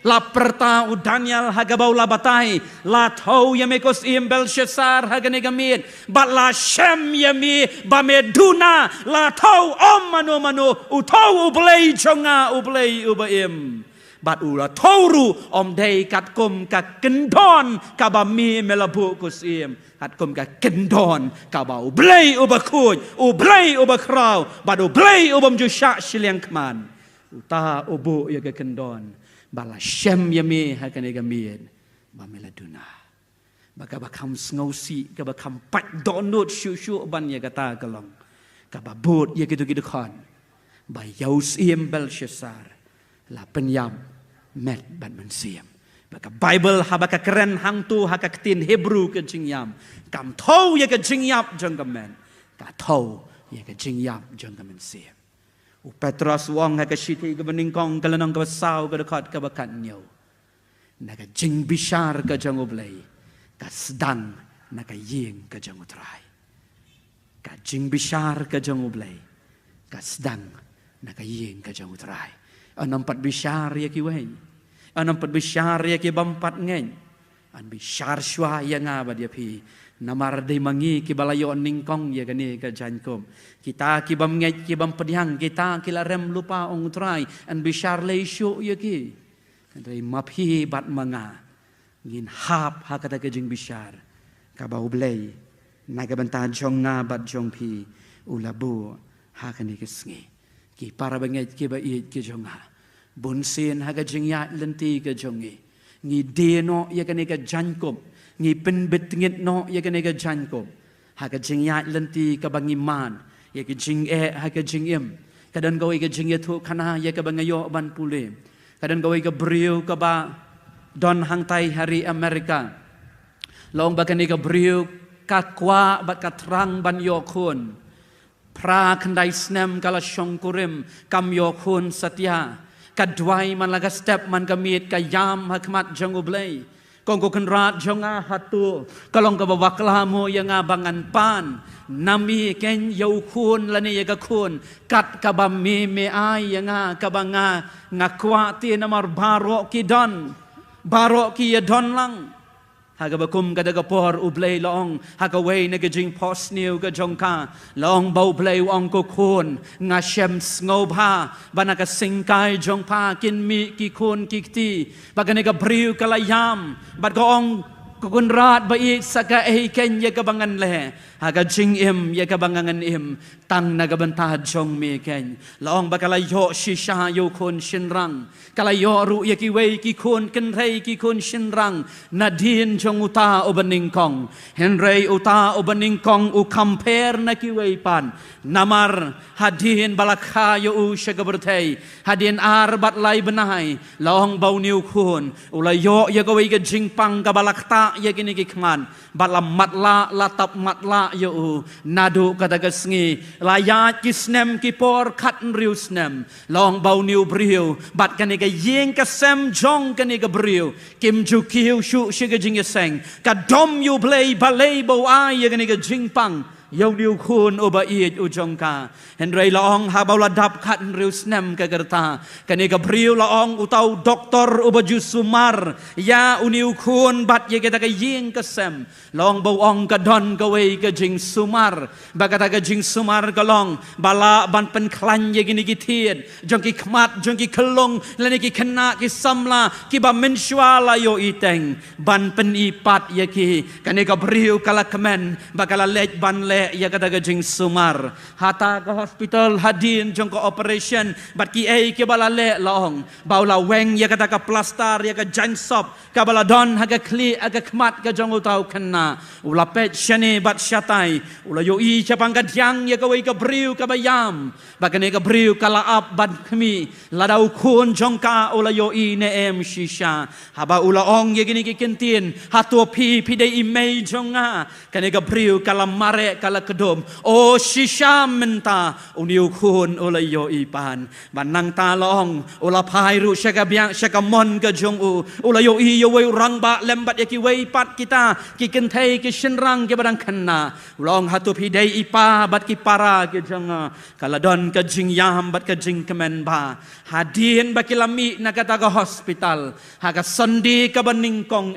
la perta u Daniel haga bau la batai la thau yame kosim Belshazzar haga negamit bat la shem yame ba meduna la thau mano u thau ublei chonga ublei ubaim bat u la thau dei kat kum ka kendon ka ba mi melabu kosim kat kum ka kendon ka ba ublei ubakut ublei ubakrau bat ublei ubam jusha shiliang kman uta ubu ya ka kendon bala shem yami hakan egamien bamela duna baka bakam sngosi ka bakam pat donut shu ban ya kata kalong ka babut ya gitu kan ba yausim Belshazzar la penyam met ban mensiam baka Bible habaka keren hang tu haka ketin Hebrew ke jingyam kam thau ya ke jingyap jong kamen ka thau ya ke jingyap jong kamen siam Petros wong haka shiti ke beningkong kelenong ke besau ke dekat ke bakat nyo naga jing bishar ke jang ublei ka sedang naga ying ke jang utrai ka jing bishar ke jang ublei ka sedang naga ying ke jang utrai anampat bishar ya ki wei anampat bishar ya ki bampat ngeng an bishar shwa ya nga ba dia pi namar de mangi ki balayo ningkong ya gani ka jankom kita ki bam ngai ki bam pediang kita ki larem lupa ong trai an bishar le shu ya ki dai maphi bat manga ngin hap ha kata ke jing bishar ka ba ublei na ka banta jong nga bat jong pi ulabu ha kani ke sngi ki para bangai ki ba i ki jong ha bun sin ha ka jing ya lenti ke jongi ngi de no ya kani ka jankom ngi penbet ngit no ya ka nega janko ha ka jing ya lenti ka bangi man ya ka jing ha ka jing im kadan gawai ka jing ya thu khana ya ka bangayo ban pule kadan gawai ka brio ka ba don hang tai hari Amerika long ba ka nega brio ka kwa ba ka trang ban yo khun pra khandai snem kala shongkurim kam yo khun satya ka dwai man laga step man ka mit ka yam hakmat jangublei kong ko kenrat jonga hatu kalong ka babakla mo yang abangan pan nami ken yau kun lani ya kun kat ka bami me ai yang ka banga ngakwa ti namar barok ki don barok ki ya don lang haga bakum ka daga por ublei long haga wei na gajing pos niu ka jongka long bau blei ong ko kun nga shem sngoba banaka singkai jongpa kin mi ki kun kikti bagane ka briu kalayam bat ko ong kukunrat ba i saka ken ya ka bangan le haga jing im ya ka bangangan im tang nagabantah jong mi ken long bakalayo shisha yo kun shinrang kalayo ru ya ki wei ki kun ken rei ki kun shinrang nadin jong uta obaning kong henrei uta obaning kong u compare na ki wei pan namar hadin balakha yo u shagabertei hadin ar bat lai benai long bau niu kun ulayo ya ka wei ka jing pang ka balakta ya kini ki kman balam matla latap matla yo nadu kata kesngi layat kisnem kipor kat riu snem long bau niu briu bat kani ka yeng kasem jong kani ka briu kim ju kiu shu shiga jing seng ka dom yu blei balei bau ai ya kani ka jing pang yau niu kun oba iet ujongka henrei laong ha bau ladap kat riu snem ka gerta kani ka briu laong utau doktor oba jusumar ya uniu kun bat ye kita ka yeng kasem long bau ong ka don ka wei ka jing sumar bagata ka jing sumar ka long bala ban pen klan ye gini ki tiet jong ki khmat jong ki kelong lani ki kena ki samla ki ba menshwa la yo iteng ban pen ipat ye ki kani ka briu kala kemen bakala lej ban le le ya kata ke jing sumar hata ke hospital hadin jong ke operation bat ki ai ke bala le long baula weng ya kata ke plastar ya ke jan sop ke bala don ha ke kli aga kmat ke jong utau kena ula pet shane bat syatai ula yo i chapang ka diang ya ke wei ke briu ke bayam bakane ke briu kala ap bat kmi ladau kun jong ka ula yo i ne em shisha haba ula ong ye gini ki kentin hatu pi dei imei jonga kane ke briu kala mare kala kedom o shisha menta uniu kun ula yo i pan banang ta long ula pai ru syaka biang syaka mon ke jong u ula yo i yo wei rang ba lembat ya ki wei pat kita ki kentai ki shenrang ke badang kena long hatu pi dei ipa bat ki para ke jonga kala don ke jing yam bat ke jing kemen ba hadin ba ki lami na kata ke hospital haga sondi ke baning kong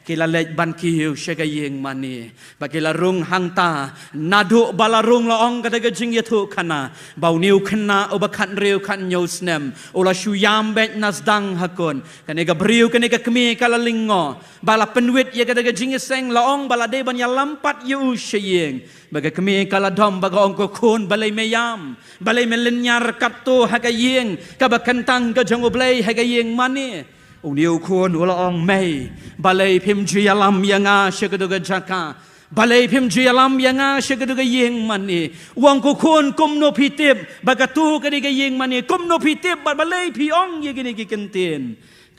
kila lej ban kiu syaka yeng mani ba kila rung hangta nadu balarung laong kata ke jing yatu kana bau niu kena obakan riu kan nyau snem ula shuyam bet nasdang hakun kane ke briu kane ke kemi kala lingo bala penwit ya kata ke jing seng laong bala de ban ya lampat yu syeng baga kemi kala dom baga ong ko kun balai meyam balai melenyar katto haga yeng ka bakantang ke jong oblei haga yeng mani uniu kun ula ong mei balai pim jialam yanga syakaduga jaka balai pim jialam yanga syakaduga yeng mani wang ko kun kumno pitip bagatu kadiga yeng mani kumno pitip balai piong ye gini ki kentin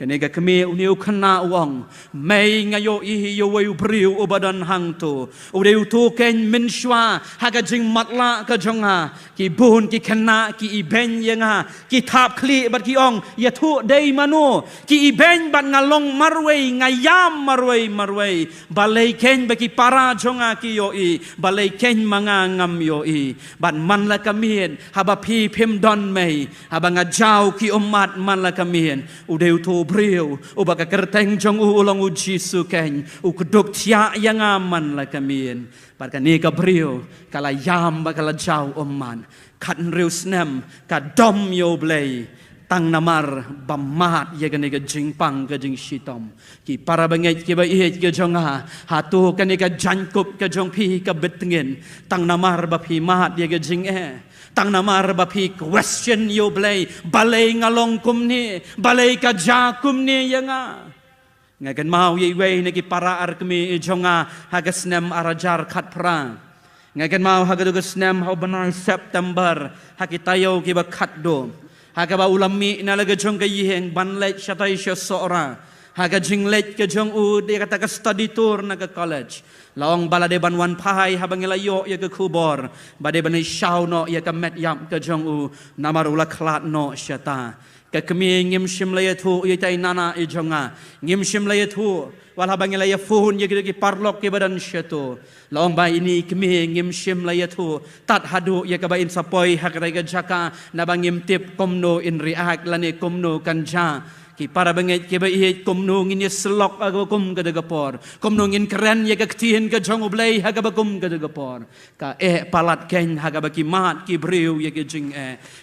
kanega kami uniu kena wang mai ngayo i yo wei briu obadan hang tu udeu tu ken minshwa haga jing matla ka jonga ki bun ki kena ki iben yenga ki thap kli bat ki ong ya thu dei manu ki iben bat ngalong marwei ngayam marwei balai ken ba ki para jonga ki yo i balai ken manga ngam yo i bat man la kamien haba pi pim don mei haba ngajau ki umat man la kamien udeu tu briu ubaka kerteng jong ulang uji sukeng ukuduk tia yang aman la kamien barka ni ka briu kala yam bakala jau oman kat riu snem ka dom yo blei tang namar bamat ye gane ka jingpang ka jing shitom ki para bangai ki ba ihe ki jonga hatu kane ka jankup ka jong pi ka betengin tang namar ba pi mat ye ka jing tang namar ba pi question yo blai balai ngalong kumni balai ka ja kumni yanga ngagan mau ye wei ne ki para ar kemi jonga hagasnem arajar khat pra ngagan mau hagadugasnem ho banai September hakitayo ki ba khat do hagaba ulami na laga jong ka yiheng banlek shatai shosora haga jinglek ke jong u dia kata ka study tour na ka college laong balade ban wan pai habang layo ya ke kubor bade ban shau no ya ka met yam ke jong u namar ula klat no shata ka kemi ngim shim la thu ye tai nana e jonga ngim shim la thu wal habang la ya phun ye ki parlok ke badan shato laong ba ini kemi ngim shim la thu tat hadu ya ka ba in sapoi hak rai ka jaka na bangim tip komno in react lane komno kanja ki para banget ki ba i komno ngin slok ago kum ka dagapor komno ngin kren ye ka ktien ka jong oblei ha ka ba kum ka dagapor ka palat ken ha ka ba ki mat ki briu ye ki jing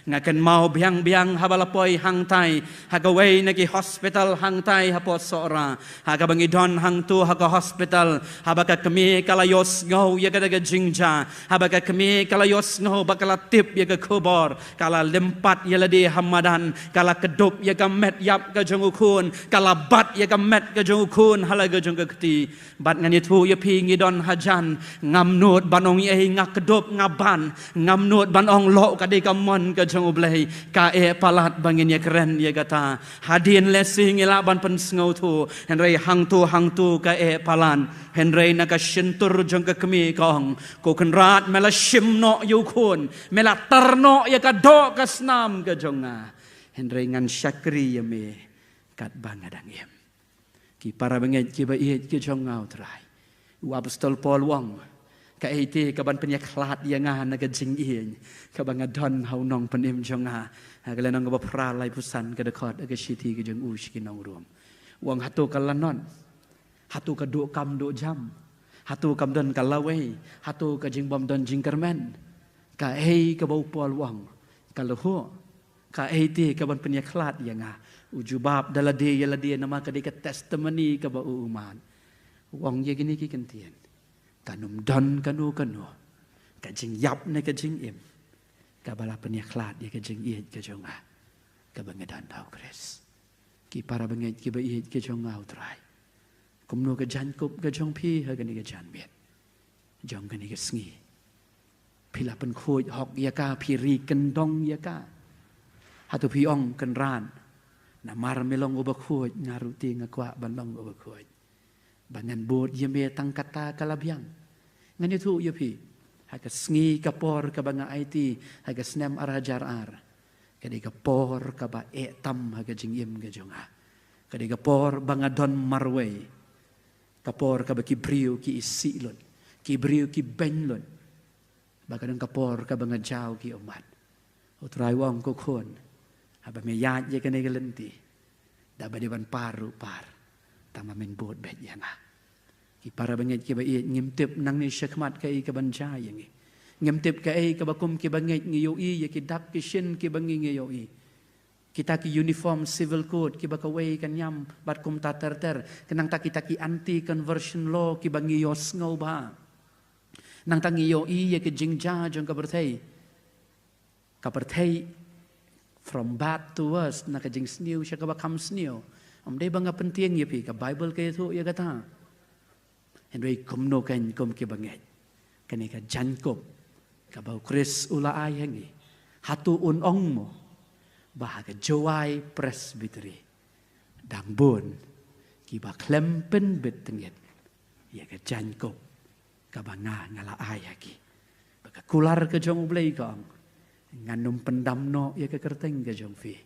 ngaken mau biang ha bala poi hang tai ha ka wei na ki hospital hang tai ha po sora ha ka bangi don hang tu ha ka hospital ha ba ka kemi kala yos ngau ye ka daga jingja ha ba ka kemi kala yos ngau ba kala tip ye ka kubor kala lempat ye la di hamadan kala keduk ye ka met yap ka jong ukun kala bat ya ka met ka jong ukun halaga jong ka kti bat ngani thu ya pi ngi don hajan ngam not banong ye ngak kedop ngaban ngam not banong lo ka de ka mon ka jong oblei ka palat bangin ya keren ya kata hadin lesing ila ban pen sngo thu henrei hang tu ka palan henrei na ka shintur jong ka kemi kong ko kan rat mela shim no yu kun mela tarno ya ka do ka snam ka jonga henrei ngan syakri ya me kat bangadang yem ki para banget ki ba iet ki jong ngau trai u apostol Paul wang ka ite ka ban penyak klat yang na ka jing ien ka bangadon hau nong penim jong ha ka lenong ka pra lai pusan ka dekot ka shiti ka jong u shi nong rom wang hatu ka lanon hatu ka do kam do jam hatu kam don ka lawe hatu ka jing bom don jing kermen ka ka bau Paul wang ka loho ka ite ka ban penyak klat yang ujubab dalade yalade nama kadika testimony ka ba uuman wang ye gini ki kentien kanum don kanu ka jing yap ne ka jing im ka bala penyaklat ya ka jing iet ka jong ka bangadan tau Kris ki para banget ki ba iet ka jong au trai kumno ka jan kup ka jong pi ha ka ni ka jan miet jong ka ni ka sngi pila pen khoi hok ya ka pi ri kan dong ya ka hatu pi ong kan ran na mar melong oba khoi ngaru ti ngakwa bandong oba khoi bangan bot ya me tang kata kalabyang ngani thu ya pi haga sngi kapor ka banga IT haga snem arajar ar kadi kapor ka ba e tam haga jingim ga jonga kadi kapor banga don marwe kapor ka ba ki brio ki isilon ki brio ki benlon bagadang kapor ka banga jaw ki omat utrai wong ko kon haba me yat ye kane galenti da ba de ban paru par tama men bot bet yanga ki para banget ki ba i ngim tip nang ni shakmat ka i ka banja yangi ngim tip ka i ka bakum ki banget ngi yo i ye ki dak ki shin ki bangi ngi yo i kita ki uniform civil code ki ba ka wei kan yam bat kum ta ter ter kenang ta kita ki anti conversion law ki bangi yo sngo ba nang ta ngi yo i ye ki jingja jong ka berthei from bad to worse na ka jing sniu sha ka ba kam sniu om dei banga penting ye pi ka bible ke thu ye ka ta en rei kom no kan kom ki banget kani ka jan kop ka bau Kris ula ai hangi hatu un ong mo bah ka jowai presbytery dang bon ki ba klempen bet tenget ye ka jan kop ka banga ngala ai haki ba ka kular ka jong blei kong nganum pendam no ye ka kerteng ka jong fi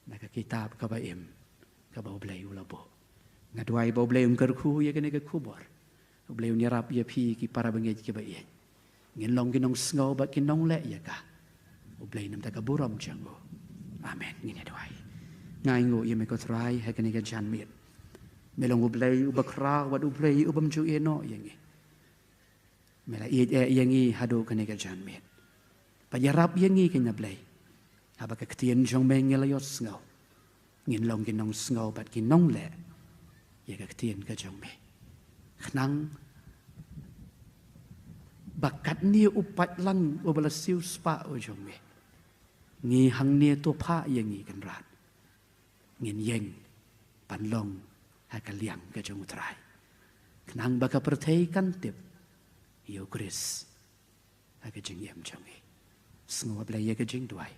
na ka kitab ka ba im ka bau blei ula bo ngadwai bau blei ker khu ye ka ne ka khubor beliau nyerap ya pi ki para bangit ki ba ye ngin long ki nong sngo ba ki nong le ya ka beliau nam ta ka buram chango amen ngin dwai ngai ngo ye me ko trai ha ka ni ka jan mit melong beliau ba kra wa du beliau bam ju e no yangi mela e yangi hado ka ni ka jan mit pa nyerap yangi ki na beliau aba ka ktien jong me ngela yo sngo ngin long ki nong sngo ba ki nong le ye ka ktien ka jong me nang bakat ni upat lang ubala siu spa ujong me ngi hang ni to pha yang ngi kan rat ngin yeng pan long ha ka liang ka jong trai nang baka perthei kan tip yo Kris ha ka jing yam jong e sngo bla ye ka jing duai